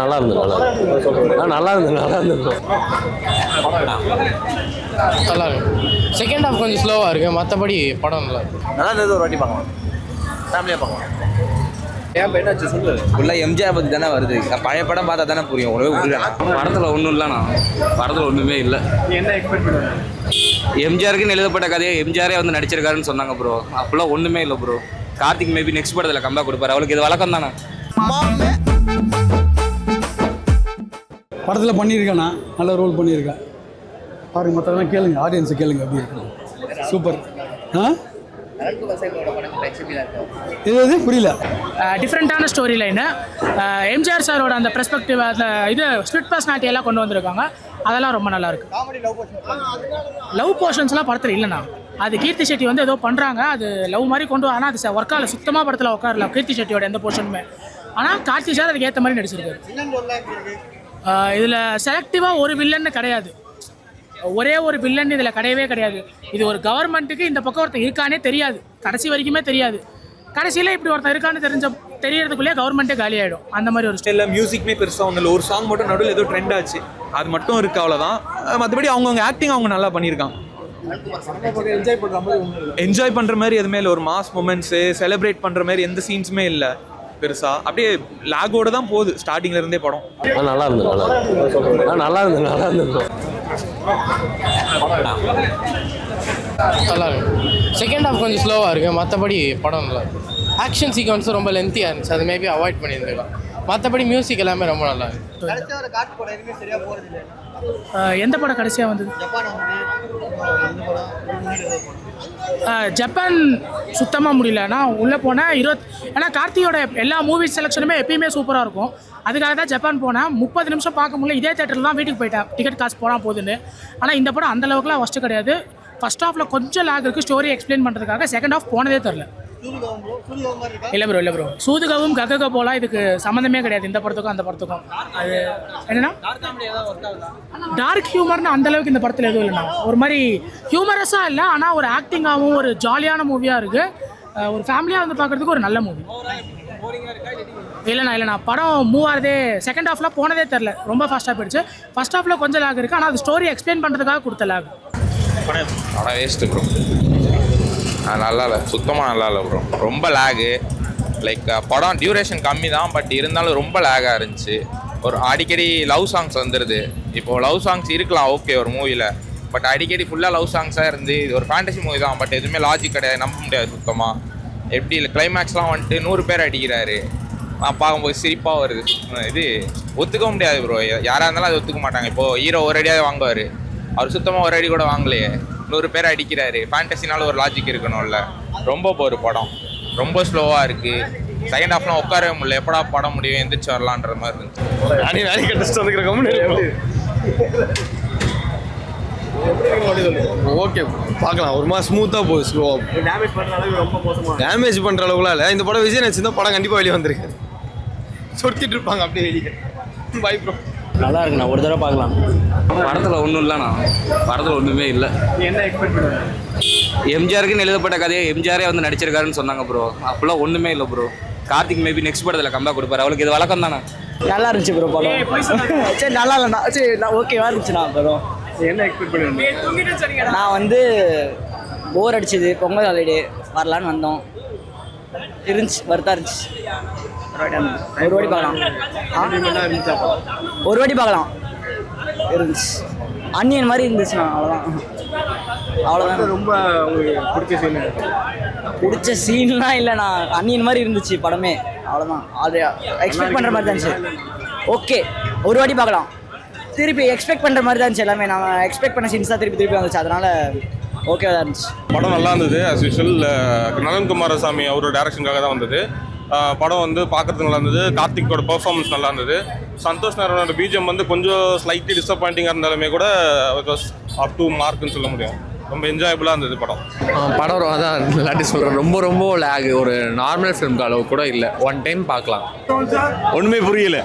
நல்லா இருந்தது நல்லா இருந்தது நல்லா இருந்தது நல்லா இருக்கு. செகண்ட் ஹாஃப் கொஞ்சம் ஸ்லோவாக இருக்குது, மற்றபடி படம் நல்லா இருக்கு. நல்லா இருந்தது. ஒரு வாட்டி பார்க்கலாம், ஃபேமிலியாக பார்க்கலாம். ஏன் என்னாச்சு சொல்லு. ஃபுல்லாக எம்ஜிஆர் பற்றி தானே வருது. பழைய படம் பார்த்தா தானே புரியும். ஒரே படத்தில் ஒன்றும் இல்லைண்ணா, படத்தில் ஒன்றுமே இல்லை. என்ன எக்ஸ்பெக்ட் பண்ணுவேன்? எம்ஜிஆருக்குன்னு எழுதப்பட்ட கதையை எம்ஜிஆரே வந்து நடிச்சிருக்காருன்னு சொன்னாங்க ப்ரோ. அப்போல்லாம் ஒன்றுமே இல்லை ப்ரோ. கார்த்திக் மேபி நெக்ஸ்ட் படத்தில் கம்பேக் கொடுப்பாரு. அவளுக்கு இது வழக்கம் தானே. படத்தில் பண்ணியிருக்கேண்ணா, நல்ல ரோல் பண்ணியிருக்கேன். பாருங்க, மற்றவங்க கேளுங்க, ஆடியன்ஸை கேளுங்க. அப்படி இருக்கு, சூப்பர். இது புரியல. டிஃப்ரெண்ட்டான ஸ்டோரி லைனு. எம்ஜிஆர் சாரோட அந்த பெர்ஸ்பெக்டிவ், அந்த இது ஸ்பிரிட் பர்சனாலிட்டி எல்லாம் கொண்டு வந்திருக்காங்க. அதெல்லாம் ரொம்ப நல்லா இருக்கு. லவ் போர்ஷன்ஸ்லாம் படத்தில் இல்லைண்ணா. அது கீர்த்தி செட்டி வந்து ஏதோ பண்ணுறாங்க, அது லவ் மாதிரி கொண்டு ஆனால் அது ஒர்க் ஆகல. சுத்தமாக படத்தில் உட்காரல கீர்த்தி செட்டியோட எந்த போர்ஷனுமே. ஆனால் கார்த்தி சார் அதுக்கு ஏற்ற மாதிரி நடிச்சிருக்காரு. இதில் செலக்டிவாக ஒரு வில்லன்னு கிடையாது, ஒரே ஒரு வில்லன் இதில் கிடையவே கிடையாது. இது ஒரு கவர்மெண்ட்டுக்கு இந்த பக்கம் ஒருத்தர் இருக்கானே தெரியாது, கடைசி வரைக்குமே தெரியாது. கடைசியில் இப்படி ஒருத்தர் இருக்கான்னு தெரியறதுக்குள்ளேயே கவர்மெண்ட்டே காலி ஆகிடும். அந்த மாதிரி ஒரு ஸ்டைலில் மியூசிக்குமே பெருசாக ஒன்றும் இல்லை. ஒரு சாங் மட்டும் நடுவில் ஏதோ ட்ரெண்ட் ஆச்சு, அது மட்டும் இருக்குது, அவ்வளோதான். மற்றபடி அவங்கவுங்க ஆக்டிங் அவங்க நல்லா பண்ணியிருக்காங்க. என்ஜாய் பண்ணுற மாதிரி எதுவுமே இல்லை. ஒரு மாஸ் மூமெண்ட்ஸு செலிப்ரேட் பண்ணுற மாதிரி எந்த சீன்ஸுமே இல்லை பெருசாக. அப்படியே லாகோட தான் போகுது ஸ்டார்டிங்ல இருந்தே படம். நல்லா இருந்தது நல்லா இருந்தது நல்லா இருந்தது நல்லா இருக்கு. செகண்ட் ஹாஃப் கொஞ்சம் ஸ்லோவாக இருக்குது, மற்றபடி படம் நல்லா இருக்கு. ஆக்ஷன் சீக்வன்ஸும் ரொம்ப லென்த்தியாக இருந்துச்சு, அது மேபி அவாய்ட் பண்ணியிருந்துருக்கலாம். மற்றபடி மியூசிக் எல்லாமே ரொம்ப நல்லா இருக்கு. எந்த படம் கடைசியாக வந்தது? ஜப்பான் சுத்தமாக முடியல. நான் உள்ளே போனேன் ஏன்னா கார்த்தியோட எல்லா மூவி செலெக்ஷனுமே எப்பயுமே சூப்பராக இருக்கும். அதுக்காக தான் ஜப்பான் போனேன். 30 நிமிஷம் பார்க்க முடியல. இதே தேட்டரில் தான் வீட்டுக்கு போயிட்டேன், டிக்கெட் காசு போனால் போகுதுன்னு. ஆனால் இந்த படம் அந்தளவுக்குலாம் ஃபஸ்ட்டு கிடையாது. ஃபஸ்ட் ஹாஃபில் கொஞ்சம் லேக் இருக்குது ஸ்டோரி எக்ஸ்பிளைன் பண்ணுறதுக்காக. செகண்ட் ஹாஃப் போனதே தெரில. இல்லை ப்ரோ சூதுகவும் ககக போலாம் இதுக்கு சம்மந்தமே கிடையாது, இந்த படத்துக்கும் அந்த படத்துக்கும். அது என்னன்னா டார்க் ஹியூமர்னு அந்தளவுக்கு இந்த படத்தில் எதுவும் இல்லைண்ணா. ஒரு மாதிரி ஹியூமரஸாக இல்லை, ஆனால் ஒரு ஆக்டிங்காகவும் ஒரு ஜாலியான மூவியாக இருக்குது. ஒரு ஃபேமிலியாக வந்து பார்க்குறதுக்கு ஒரு நல்ல மூவி. இல்லைண்ணா படம் மூவ் ஆகிறதே செகண்ட் ஹாஃபில் போனதே தெரில, ரொம்ப ஃபாஸ்ட்டாக போயிடுச்சு. ஃபஸ்ட் ஹாஃபில் கொஞ்சம் லேக் இருக்குது, ஆனால் அது ஸ்டோரி எக்ஸ்பிளைன் பண்ணுறதுக்காக கொடுத்த லேக். படம் வேஸ்ட்டு ப்ரோ. நல்லா இல்லை, சுத்தமாக நல்லா இல்லை ப்ரோ. ரொம்ப லேகு. லைக் படம் டியூரேஷன் கம்மி தான், பட் இருந்தாலும் ரொம்ப லேகாக இருந்துச்சு. ஒரு அடிக்கடி லவ் சாங்ஸ் வந்துடுது. இப்போது லவ் சாங்ஸ் இருக்கலாம் ஓகே ஒரு மூவியில், பட் அடிக்கடி ஃபுல்லாக லவ் சாங்ஸாக இருந்து இது ஒரு ஃபேண்டசி மூவி தான், பட் எதுவுமே லாஜிக் கிடையாது, நம்ப முடியாது சுத்தமாக. எப்படி இல்லை கிளைமேக்ஸ்லாம் வந்துட்டு 100 பேர் அடிக்கிறாரு, பார்க்கும்போது சிரிப்பாக வருது. இது ஒத்துக்க முடியாது ப்ரோ. யாராக இருந்தாலும் அது ஒத்துக்க மாட்டாங்க. இப்போது ஹீரோ ஒரு அடியாவது வாங்குவார், அவர் சுத்தமாக ஒரு அடி கூட வாங்கலையே. 100 பேர் அடிக்கிறாரு. ஃபேண்டசினால ஒரு லாஜிக் இருக்கணும்ல. ரொம்ப ஒரு படம் ரொம்ப ஸ்லோவாக இருக்குது. செகண்ட் ஹாஃப்லாம் உட்காரவே முடியல. எப்படா படம் முடியும், எந்திரிச்சு வரலான்ற மாதிரி இருந்துச்சு. வேலை கட்டஸ்ட் வந்துக்கிறோம். ஓகே பார்க்கலாம். ஒரு மாதிரி ஸ்மூத்தாக போகுது, ஸ்லோவாக. டேமேஜ் பண்ணுற அளவுக்குலாம் இல்லை. இந்த படம் விஜய் நடிச்சிருந்தா படம் கண்டிப்பாக வெளியே வந்திருக்கு. சொடுத்திட்டு இருப்பாங்க அப்படியே வெளியே. Bye bro. நல்லா இருக்குண்ணா, ஒரு தடவை பார்க்கலாம். படத்தில் ஒன்றும் இல்லைண்ணா, படத்தில் ஒன்றுமே இல்லை. என்ன எக்ஸ்பெக்ட் பண்ணுவேன்? எம்ஜிஆருக்குன்னு எழுதப்பட்ட கதையை எம்ஜிஆரே வந்து நடிச்சிருக்காருன்னு சொன்னாங்க ப்ரோ. அப்போல்லாம் ஒன்றுமே இல்லை ப்ரோ. கார்த்திக் மேபி நெக்ஸ்ட் படத்தில் கம்பேக் கொடுப்பாரு. அவளுக்கு இது வழக்கம் தானே. நல்லா இருந்துச்சு ப்ரோ படம். சரி நல்லா இல்லைண்ணா, சரி ஓகேவா இருந்துச்சுண்ணா படம். என்ன எக்ஸ்பெக்ட் பண்ணுவேன்? நான் வந்து போர் அடிச்சது, பொங்கல் ஹாலிடே வரலான்னு வந்தோம். இருந்துச்சு, வருத்தா இருந்துச்சு. ஒரு வாட்டி பார்க்கலாம், ஒரு வாட்டி பார்க்கலாம். இருந்துச்சு அன்னியன் மாதிரி இருந்துச்சுண்ணா, அவ்வளோதான். ரொம்ப உங்களுக்கு பிடிச்ச சீன்லாம் இல்லைண்ணா, அன்னியன் மாதிரி இருந்துச்சு படமே, அவ்வளோதான். அது எக்ஸ்பெக்ட் பண்ணுற மாதிரி தான் இருந்துச்சு. ஓகே ஒரு வாட்டி பார்க்கலாம். திருப்பி எக்ஸ்பெக்ட் பண்ணுற மாதிரி தான் இருந்துச்சு எல்லாமே. நம்ம எக்ஸ்பெக்ட் பண்ண சீன்ஸ் தான் திருப்பி வந்துச்சு, அதனால் ஓகேவா தான் இருந்துச்சு. படம் நல்லா இருந்தது. ஆஸ் யூஷுவல் நலன் குமாரசாமி அவரோட டைரக்ஷனுக்காக தான் வந்தது. படம் வந்து பார்க்குறதுக்கு நல்லா இருந்தது. கார்த்திக்கோட பெர்ஃபார்மன்ஸ் நல்லா இருந்தது. சந்தோஷ் நாராயணோட பிஜிஎம் வந்து கொஞ்சம் ஸ்லைட்லி டிசப்பாயிண்டிங்காக இருந்தாலுமே கூட அப் டு மார்க்குன்னு சொல்ல முடியும். ரொம்ப என்ஜாயபுளாக இருந்தது படம். படம் அதான் இல்லாட்டி சொல்கிறேன், ரொம்ப லேக். ஒரு நார்மல் ஃபிலிம்க்கு அளவு கூட இல்லை. ஒன் டைம் பார்க்கலாம். ஒன்றுமே புரியல.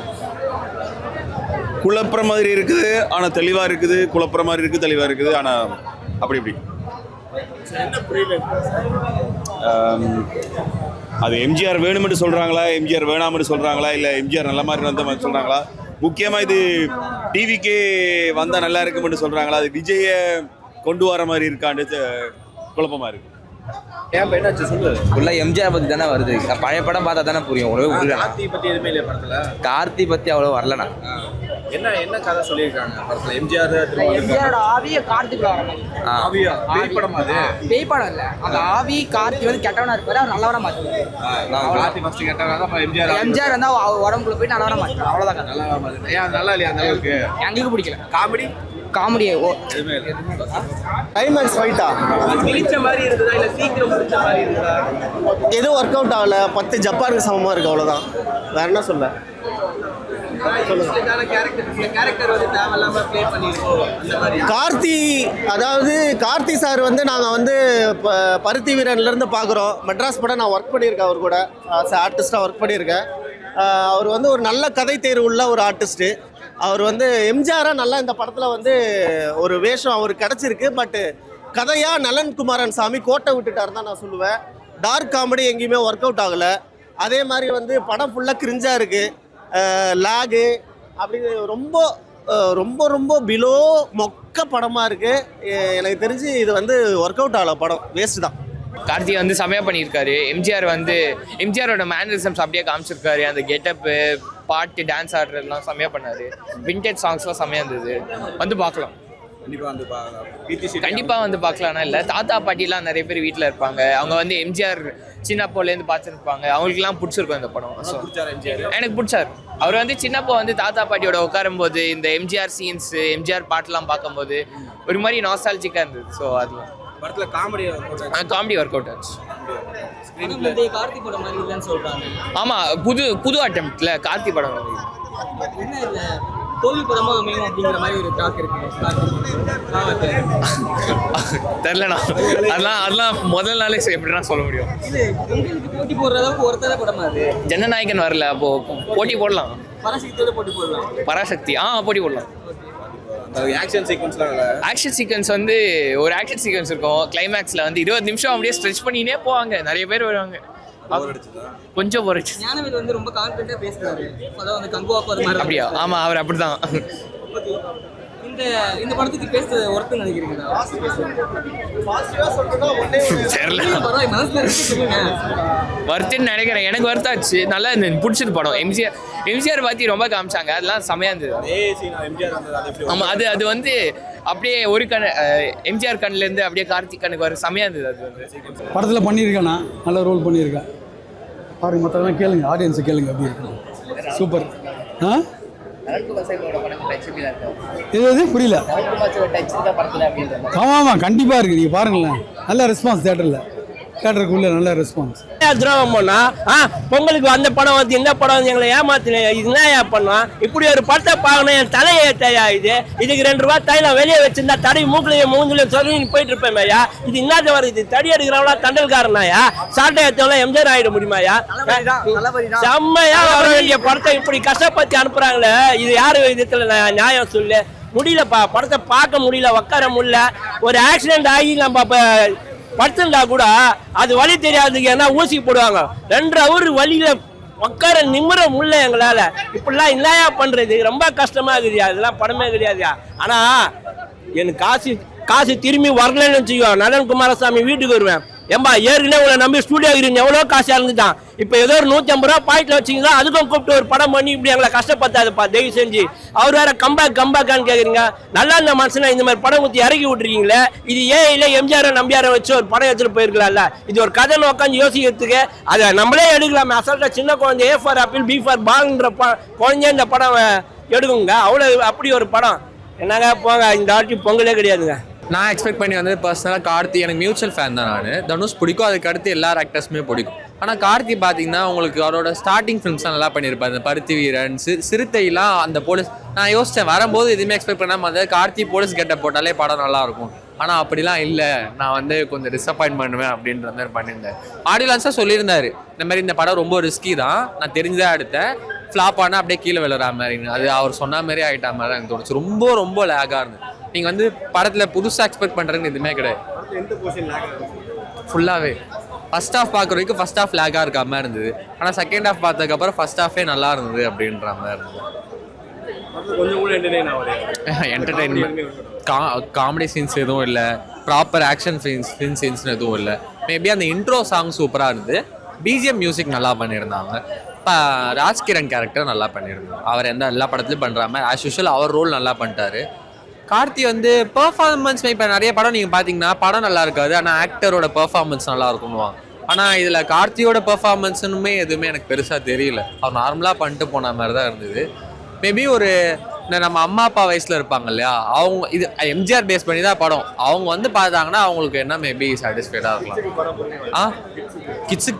குழப்புற மாதிரி இருக்குது ஆனால் தெளிவாக இருக்குது, குழப்புற மாதிரி இருக்குது தெளிவாக இருக்குது ஆனால் அப்படி இப்படி அது எம்ஜிஆர் வேணும்னு சொல்கிறாங்களா, எம்ஜிஆர் வேணாம்னு சொல்கிறாங்களா, இல்லை எம்ஜிஆர் நல்ல மாதிரி வந்த மாதிரி சொல்கிறாங்களா, முக்கியமாக இது டிவிக்கே வந்தால் நல்லா இருக்கும்னு சொல்கிறாங்களா, அது விஜயை கொண்டு வர மாதிரி இருக்கான்னு குழப்பமாக இருக்குது. ஏன் என்னாச்சு சொல்லு. ஃபுல்லாக எம்ஜிஆர் பற்றி தானே வருது. பழைய படம் பார்த்தா தானே புரியும். உடனே கார்த்தி பற்றி எதுவுமே இல்லையா படத்தில்? கார்த்தி பற்றி அவ்வளோ வரலண்ணா. என்ன கதை சொல்லியிருக்காங்க படத்தில்? எம்ஜிஆர் எம்ஜிஆரோட ஆவியை கார்த்திக் ஆவியா பேய் படமா அது? பேய் படம் இல்லை, அந்த ஆவி கார்த்தி வந்து கெட்டவனா இருப்பாரு, அவர் நல்லவனா மாற்றுவாரு. கார்த்தி ஃபர்ஸ்ட் கேட்டாங்க தான் எம்ஜிஆர் வந்து உடம்புக்குள்ள போயிட்டு நல்லவனா மாற்றுவார், அவ்வளோதான். நல்லா மாதிரி. ஏன் நல்லா இல்லையா அந்த அளவுக்கு? எங்களுக்கு பிடிக்கல. காமெடி எதுவுமே இல்லை. கிளைமேக்ஸ் ஃபைட்டா பிடிச்ச மாதிரி இருந்ததா இல்லை சீக்கிரம் பிடிச்ச மாதிரி இருந்ததா? எதுவும் ஒர்க் அவுட் ஆகல. 10 ஜப்பானுக்கு சமமாக இருக்குது, அவ்வளோதான். வேற என்ன சொல்ல? கார்த்தி, அதாவது கார்த்தி சார் வந்து நாங்கள் வந்து இப்போ பருத்தி வீரன்லேருந்து பார்க்குறோம். மெட்ராஸ் படம் நான் ஒர்க் பண்ணியிருக்கேன், அவர் கூட ஆர்டிஸ்டாக ஒர்க் பண்ணியிருக்கேன். அவர் வந்து ஒரு நல்ல கதை தேர்வு உள்ள ஒரு ஆர்டிஸ்ட்டு. அவர் வந்து எம்ஜிஆராக நல்லா இந்த படத்தில் வந்து ஒரு வேஷம் அவருக்கு கிடச்சிருக்கு. பட்டு கதையாக நலன் குமாரன் சாமி கோட்டை விட்டுட்டார் தான் நான் சொல்லுவேன். டார்க் காமெடி எங்கேயுமே ஒர்க் அவுட் ஆகலை. அதே மாதிரி வந்து படம் ஃபுல்லாக கிரிஞ்சாக இருக்குது. லாகு அப்படி ரொம்ப ரொம்ப ரொம்ப பிலோ மொக்க படமாக இருக்குது. எனக்கு தெரிஞ்சு இது வந்து ஒர்க் அவுட் ஆகலை, படம் வேஸ்ட்டு தான். கார்த்தி வந்து செமையாக பண்ணியிருக்காரு. எம்ஜிஆரோட மேனரிசம்ஸ் அப்படியே காமிச்சிருக்காரு. அந்த கெட்டப்பு, பாட்டு, டான்ஸ் ஆடுறதுலாம் செமையாக பண்ணார். விண்டேஜ் சாங்ஸ்லாம் செமையாக இருந்தது. வந்து பார்க்கலாம், கண்டிப்பாக வந்து பார்க்கலாம்னா இல்லை. தாத்தா பாட்டிலாம் நிறைய பேர் வீட்டில் இருப்பாங்க. அவங்க வந்து எம்ஜிஆர் சின்னப்போலேருந்து பார்த்துருப்பாங்க. அவங்களுக்குலாம் பிடிச்சிருக்கும் இந்த படம். ஸோ எனக்கு பிடிச்சார். அவர் வந்து சின்னப்போ வந்து தாத்தா பாட்டியோட உட்காரும்போது இந்த எம்ஜிஆர் சீன்ஸ், எம்ஜிஆர் பாட்டெலாம் பார்க்கும்போது ஒரு மாதிரி நாஸ்டால்ஜிக்காக இருந்தது. ஸோ அதுவும் படத்தில் காமெடி ஒர்க் அவுட் ஆச்சு. கார்த்தி படம் மாதிரி இல்லைன்னு சொல்றாங்க. ஆமாம், புது அட்டெம்ப்ட்ல கார்த்தி படம் என்ன இல்லை, தோல்வி படமா அமையும் அப்படிங்கிற மாதிரி ஒரு டாக் இருக்கு. தெரிலண்ணா, அதெல்லாம் முதல் நாளே எப்படின்னா சொல்ல முடியும். இது உங்களுக்கு போட்டி போடுற அளவுக்கு ஒருத்தர படமா அது? ஜனநாயகன் வரல, அப்போ போட்டி போடலாம். பராசக்தியோட போட்டி போடலாம். பராசக்தி போட்டி போடலாம். ஆக்ஷன் சீக்வன்ஸ் வந்து ஒரு ஆக்ஷன் சீக்வன்ஸ் இருக்கும். கிளைமேக்ஸில் வந்து 20 நிமிஷம் அப்படியே ஸ்ட்ரெச் பண்ணினே போவாங்க. நிறைய பேர் வருவாங்க. கொஞ்சம் போறச்சு. ஞானவேல் வந்து ரொம்ப கான்ஃபிடென்ட்டா பேசுறாரு. அதான் வந்து கங்குவா போற மாதிரி. அப்படியா? ஆமா, அவர் அப்படிதான். இந்த படத்துக்கு பேசுறது ஒர்த்து நினைக்கிறீங்களா? வருத்துன்னு நினைக்கிறேன். எனக்கு வருத்தாச்சு. நல்லா இருந்தது, பிடிச்சது படம். எம்ஜிஆர் பற்றி ரொம்ப காமிச்சாங்க, அதெல்லாம் செமையாக இருந்தது. ஆமாம், அது வந்து அப்படியே ஒரு எம்ஜிஆர் கண்ணிலேருந்து அப்படியே கார்த்திக் கண்ணுக்கு வர செமையாக இருந்தது. அது வந்து படத்தில் பண்ணியிருக்கேண்ணா, நல்ல ரோல் பண்ணியிருக்கேன். பாருங்க, மற்றெல்லாம் கேளுங்க, ஆடியன்ஸை கேளுங்க, அப்படி இருக்கணும். சூப்பர். இது புரியல. ஆமாம், கண்டிப்பாக இருக்குது. நீங்கள் பாருங்களேன், நல்ல ரெஸ்பான்ஸ் தேட்டருக்குள்ள நல்ல ரெஸ்பான்ஸ். துரோகம் பண்ணா பொங்கலுக்கு அந்த படம் வந்து இந்த படம் வந்து எங்களை ஏமாத்தின. இதுனா ஏன் பண்ணோம்? இப்படி ஒரு படத்தை பார்க்கணும், என் தலையை ஏற்றையா இது? இதுக்கு 2 ரூபா தைலம் வெளியே வச்சிருந்தா தடை மூக்கிலையும் மூஞ்சிலையும் சொல்லி போயிட்டு இருப்பேன்யா. இது இன்னாத வருது, தடி எடுக்கிறவங்களா தண்டல்காரனாயா? சாட்டை ஏற்றவங்களா எம்ஜிஆர் ஆகிட முடியுமாயா? செம்மையா வர வேண்டிய படத்தை இப்படி கஷ்டப்பட்டு அனுப்புறாங்களே, இது யாரு விதத்துல நியாயம் சொல்லு? முடியலப்பா, படத்தை பார்க்க முடியல, உட்கார முடியல. ஒரு ஆக்சிடென்ட் ஆகி நம்ம படுத்துட்டா கூட அது வலி தெரியாதுக்கு என்ன ஊசி போடுவாங்க. 2 ஹவர் வலியில உட்கார நிமிர முடியல எங்களால. இப்படிலாம் இல்லையா பண்றது? ரொம்ப கஷ்டமா இருக்குது. அதெல்லாம் படமே கிடையாதுயா. ஆனா எனக்கு காசு திரும்பி வரலன்னு வச்சுக்கோ, நலன் குமாரசாமி வீட்டுக்கு வருவேன். ஏம்பா, ஏற்கனவே உங்களை நம்பி ஸ்டூடியோ இருந்தீங்க, எவ்வளோ காசு இறந்துட்டான். இப்போ ஏதோ ஒரு 150 ரூபா பாயிண்ட்ல வச்சிங்கன்னா அதுக்கும் கூப்பிட்டு ஒரு படம் பண்ணி இப்படி எங்களை கஷ்டப்பட்டாதுப்பா, தயவு செஞ்சு. அவர் வேற கம்பேக்கான்னு கேட்குறீங்க. நல்லா இருந்த மனுஷனா இந்த மாதிரி படம் ஊற்றி இறக்கி விட்டுருக்கீங்களே. இது இல்லை எம்ஜிஆர் நம்பியாரை வச்சு ஒரு படம் எடுத்துட்டு போயிருக்கலாம்ல. இது ஒரு கதை உட்காந்து யோசிக்கிறதுக்கு அதை நம்மளே எடுக்கலாமே. அசல்ட்டா சின்ன குழந்தை A for apple B for பால்ன்ற குழந்தைய இந்த படம் எடுக்குங்க. அவ்வளோ அப்படி ஒரு படம். என்னங்க போங்க, இந்த வாட்டி பொங்கலே கிடையாதுங்க. நான் எக்ஸ்பெக்ட் பண்ணி வந்தது பர்சனலாக கார்த்தி. எனக்கு மியூச்சுவல் ஃபேன் தான் நான். தனுஷ் பிடிக்கும், அதுக்கு அடுத்து எல்லா ஆக்டர்ஸுமே பிடிக்கும். ஆனால் கார்த்தி பார்த்தீங்கன்னா உங்களுக்கு அவரோட ஸ்டார்டிங் ஃபிலிம்ஸ்லாம் நல்லா பண்ணியிருப்பார். அந்த பருத்தி வீரன், சிறுத்தைலாம், அந்த போலீஸ். நான் யோசித்தேன் வரும்போது எதுவுமே எக்ஸ்பெக்ட் பண்ணாமல் அந்த கார்த்தி போலீஸ் கெட்டப் போட்டாலே படம் நல்லாயிருக்கும். ஆனால் அப்படிலாம் இல்லை, நான் வந்து கொஞ்சம் டிசப்பாயின்ட் பண்ணுவேன் அப்படின்ற மாதிரி பண்ணியிருந்தேன். ஆடியோ லான்ஸாக சொல்லியிருந்தாரு, இந்த மாதிரி இந்த படம் ரொம்ப ரிஸ்கி தான், நான் தெரிஞ்சுதான் எடுத்தேன், ஃப்ளாப் ஆனால் அப்படியே கீழே விழுற மாதிரின்னு. அது அவர் சொன்ன மாதிரி ஆகிட்டா மாதிரி தான் எனக்கு தோணுச்சு. ரொம்ப ரொம்ப லேகாக இருந்தது. நீங்கள் வந்து படத்தில் புதுசாக எக்ஸ்பெக்ட் பண்ணுறதுன்னு எதுவுமே கிடையாது. ஃபுல்லாகவே ஃபர்ஸ்ட் ஹாஃப் பார்க்குற வரைக்கும் ஃபர்ஸ்ட் ஹாஃப் லேக்காக இருக்க மாதிரி இருந்தது. ஆனால் செகண்ட் ஹாஃப் பார்த்ததுக்கப்புறம் ஃபர்ஸ்ட் ஹாஃபே நல்லா இருந்தது அப்படின்ற மாதிரி இருந்தது. கொஞ்சம் கூட என்டர்டெயின்மெண்ட் காமெடி சீன்ஸ் எதுவும் இல்லை, ப்ராப்பர் ஆக்ஷன் சீன்ஸ் எதுவும் இல்லை. மேபி அந்த இன்ட்ரோ சாங் சூப்பராக இருந்தது. பிஜிஎம் மியூசிக் நல்லா பண்ணியிருந்தாங்க. இப்போ ராஜ்கிரண் கேரக்டர் நல்லா பண்ணியிருந்தாங்க. அவர் எல்லா படத்துலையும் பண்ணுற மாதிரி ஆஸ் யூஷுவல் அவர் ரோல் நல்லா பண்ணிட்டாரு. கார்த்தி வந்து பெர்ஃபார்மன்ஸ் இப்போ நிறைய படம் நீங்கள் பார்த்தீங்கன்னா படம் நல்லா இருக்காது, ஆனால் ஆக்டரோட பெர்ஃபார்மன்ஸ் நல்லா இருக்கும்னுவாங்க. ஆனால் இதில் கார்த்தியோட பெர்ஃபார்மன்ஸுமே எதுவுமே எனக்கு பெருசாக தெரியல. அவர் நார்மலாக பண்ணிட்டு போன மாதிரி தான் இருந்தது. மேபி ஒரு நம்ம அம்மா அப்பா வயசில் இருப்பாங்க இல்லையா, அவங்க இது எம்ஜிஆர் பேஸ் பண்ணி தான் படம், அவங்க வந்து பார்த்தாங்கன்னா அவங்களுக்கு என்ன மேபி சாட்டிஸ்ஃபைடாக இருக்கலாம். கிட்ஸுக்கு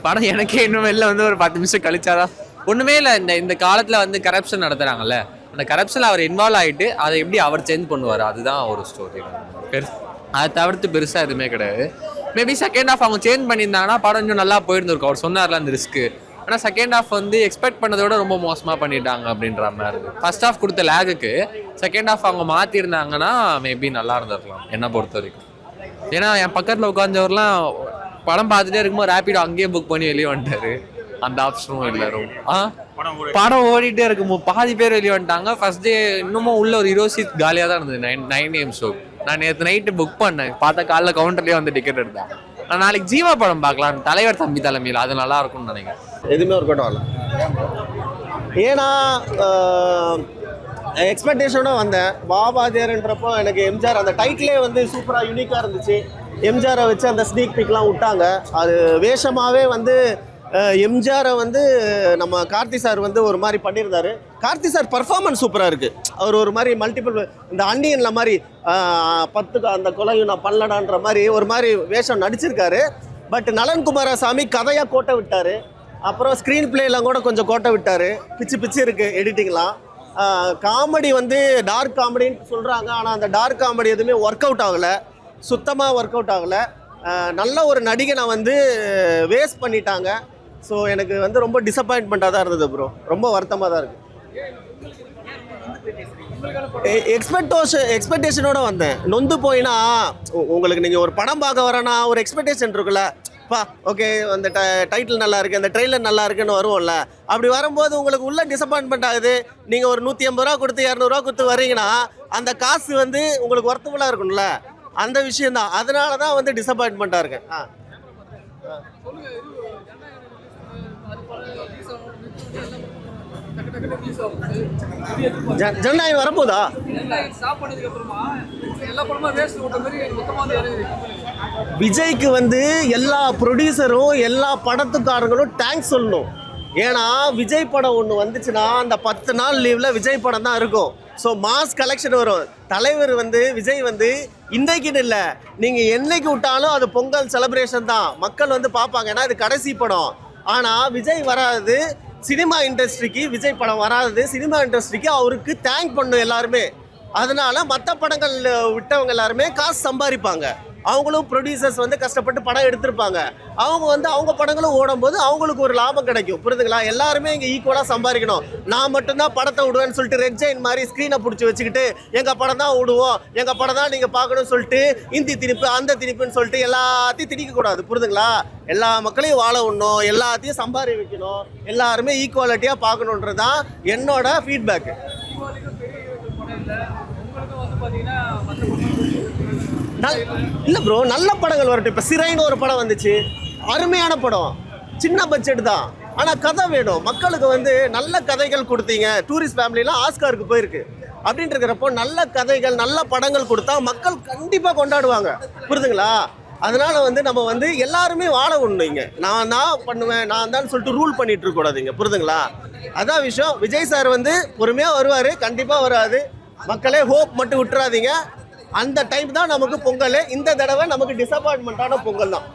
படம் எனக்கே இன்னும் வெளில வந்து ஒரு 10 நிமிஷம் கழிச்சாதான் ஒன்றுமே இல்லை. இந்த காலத்தில் வந்து கரப்ஷன் நடத்துகிறாங்கல்ல, அந்த கரப்ஷனில் அவர் இன்வால்வ் ஆகிட்டு அதை எப்படி அவர் சேஞ்ச் பண்ணுவார், அதுதான் ஒரு ஸ்டோரி. அதை தவிர்த்து பெருசாக எதுவுமே கிடையாது. மேபி செகண்ட் ஹாஃப் அவங்க சேஞ்ச் பண்ணியிருந்தாங்கன்னா படம் இன்னும் நல்லா போயிருந்துருக்கும். அவர் சொன்னார்ல அந்த ரிஸ்க்கு. ஆனால் செகண்ட் ஹாஃப் வந்து எக்ஸ்பெக்ட் பண்ணதை விட ரொம்ப மோசமாக பண்ணிட்டாங்க அப்படின்ற மாதிரி இருக்குது. ஃபர்ஸ்ட் ஹாஃப் கொடுத்த லேகுக்கு செகண்ட் ஹாஃப் அவங்க மாற்றிருந்தாங்கன்னா மேபி நல்லா இருந்திருக்கலாம் என்னை பொறுத்த வரைக்கும். ஏன்னா என் பக்கத்தில் உட்காந்தவர்லாம் படம் பார்த்துட்டே இருக்கும்போது ரேப்பிடோ அங்கேயே புக் பண்ணி வெளியே வந்துட்டாரு. அந்த ஆப்ஷனும் இல்லை. படம் ஓடிட்டே இருக்கும்போது பாதி பேர் வெளியே வந்துட்டாங்க. ஃபர்ஸ்ட் டே இன்னமும் உள்ள ஒரு 20 சீட் காலியாக தான் இருந்தது 9 AM ஷோ. நான் நேற்று நைட்டு புக் பண்ணேன், பார்த்தா காலைல கவுண்டர்லேயே வந்து டிக்கெட் எடுத்தேன். நான் நாளைக்கு ஜீவா படம் பார்க்கலாம், தலைவர் தம்பி தலைமையில், அது நல்லா இருக்கும்னு நினைக்கிறேன். எதுவுமே ஒர்க் அவுட் ஆகல. ஏன்னா எக்ஸ்பெக்டேஷனோட வந்தேன். பாபாஜியர்ன்றப்போ எனக்கு எம்ஜிஆர் அந்த டைட்டிலே வந்து சூப்பராக யூனிக்காக இருந்துச்சு. எம்ஜிஆரை வச்சு அந்த ஸ்னீக் பிக்லாம் விட்டாங்க. அது வேஷமாகவே வந்து எம்ஜிஆரை வந்து நம்ம கார்த்தி சார் வந்து ஒரு மாதிரி பண்ணியிருந்தாரு. கார்த்தி சார் பர்ஃபார்மன்ஸ் சூப்பராக இருக்குது. அவர் ஒரு மாதிரி மல்டிபிள் இந்த அன்னியனில் மாதிரி 10 அந்த கொலையும் நான் பண்ணலடான்ற மாதிரி ஒரு மாதிரி வேஷம் நடிச்சிருக்காரு. பட் நலன் குமாரசாமி கதையாக கோட்டை விட்டார். அப்புறம் ஸ்க்ரீன் பிளேலாம் கூட கொஞ்சம் கோட்டை விட்டார். பிச்சு இருக்குது எடிட்டிங்லாம். காமெடி வந்து டார்க் காமெடின்னு சொல்கிறாங்க, ஆனால் அந்த டார்க் காமெடி எதுவுமே ஒர்க் அவுட் ஆகலை, சுத்தமாக ஒர்க் அவுட் ஆகலை. நல்ல ஒரு நடிகனை வந்து வேஸ்ட் பண்ணிட்டாங்க. ஸோ எனக்கு வந்து ரொம்ப டிசப்பாயின்மெண்ட்டாக தான் இருந்தது ப்ரோ. ரொம்ப வருத்தமாக தான் இருக்குது. எக்ஸ்பெக்டேஷனோட வந்தேன். நொந்து போயினா உங்களுக்கு நீங்கள் ஒரு படம் பார்க்க வரேன்னா ஒரு எக்ஸ்பெக்டேஷன் இருக்குல்ல, ஓகே அந்த டைட்டில் நல்லா இருக்குது, அந்த ட்ரெய்லர் நல்லா இருக்குன்னு வருவோம்ல. அப்படி வரும்போது உங்களுக்கு உள்ள டிசப்பாயின்மெண்ட் ஆகுது. நீங்கள் ஒரு 150 ரூபா கொடுத்து 200 ரூபா கொடுத்து வரீங்கன்னா அந்த காசு வந்து உங்களுக்கு ஒர்த்தபுளாக இருக்கும்ல, அந்த விஷயந்தான். அதனால தான் வந்து டிசப்பாயின்மெண்ட்டாக இருக்கேன். ஜனநாயகம் வரப்போதா? விஜய்க்கு வந்து எல்லா ப்ரொடியூசரும் எல்லா படத்துக்காரங்களும் தேங்க்ஸ் சொல்லணும். ஏன்னா விஜய் படம் ஒன்று வந்துச்சுன்னா அந்த 10 நாள் லீவில் விஜய் படம் தான் இருக்கும். ஸோ மாஸ் கலெக்ஷன் வரும். தலைவர் வந்து விஜய் வந்து இன்றைக்குன்னு இல்லை, நீங்கள் என்னைக்கு விட்டாலும் அது பொங்கல் செலிப்ரேஷன் தான். மக்கள் வந்து பார்ப்பாங்க, ஏன்னா இது கடைசி படம். ஆனால் விஜய் வராது, சினிமா இண்டஸ்ட்ரிக்கு விஜய் படம் வராது, சினிமா இண்டஸ்ட்ரிக்கு அவருக்கு தேங்க் பண்ணும் எல்லாருமே. அதனால மற்ற படங்கள் விட்டவங்க எல்லாருமே காசு சம்பாதிப்பாங்க. அவங்களும் ப்ரொடியூசர்ஸ் வந்து கஷ்டப்பட்டு படம் எடுத்திருப்பாங்க. அவங்க வந்து அவங்க படங்களும் ஓடும்போது அவங்களுக்கு ஒரு லாபம் கிடைக்கும். புரியுதுங்களா? எல்லாருமே இங்கே ஈக்குவலாக சம்பாதிக்கணும். நான் மட்டும்தான் படத்தை விடுவேன்னு சொல்லிட்டு ரெட் ஜெயின் மாதிரி ஸ்க்ரீனை பிடிச்சி வச்சுக்கிட்டு எங்கள் படம் தான் விடுவோம், எங்கள் படம் தான் நீங்கள் பார்க்கணும்னு சொல்லிட்டு இந்தி திணிப்பு அந்த திணிப்புன்னு சொல்லிட்டு எல்லாத்தையும் திணிக்கக்கூடாது. புரியுதுங்களா? எல்லா மக்களையும் வாழ விடணும், எல்லாத்தையும் சம்பாதி வைக்கணும், எல்லாருமே ஈக்குவாலிட்டியாக பார்க்கணுன்றது தான் என்னோட ஃபீட்பேக்கு. இல்லை ப்ரோ, நல்ல படங்கள் வரட்டும். இப்போ சிறைன்னு ஒரு படம் வந்துச்சு, அருமையான படம், சின்ன பட்ஜெட் தான், ஆனால் கதை வேணும். மக்களுக்கு வந்து நல்ல கதைகள் கொடுத்தீங்க. டூரிஸ்ட் ஃபேமிலிலாம் ஆஸ்காருக்கு போயிருக்கு. அப்படின்ட்டு இருக்கிறப்போ நல்ல கதைகள் நல்ல படங்கள் கொடுத்தா மக்கள் கண்டிப்பாக கொண்டாடுவாங்க. புரியுதுங்களா? அதனால வந்து நம்ம வந்து எல்லாருமே வாழ விடணும். இங்கே நான் தான் பண்ணுவேன், நான் தான் சொல்லிட்டு ரூல் பண்ணிட்டு இருக்க கூடாதுங்க. புரியுதுங்களா? அதான் விஷயம். விஜய் சார் வந்து பொறுமையாக வருவார், கண்டிப்பாக வராது. மக்களே ஹோப் மட்டும் விட்டுறாதீங்க. அந்த டைம் தான் நமக்கு பொங்கல். இந்த தடவை நமக்கு டிசப்பாயின்மெண்ட்டான பொங்கல் தான்.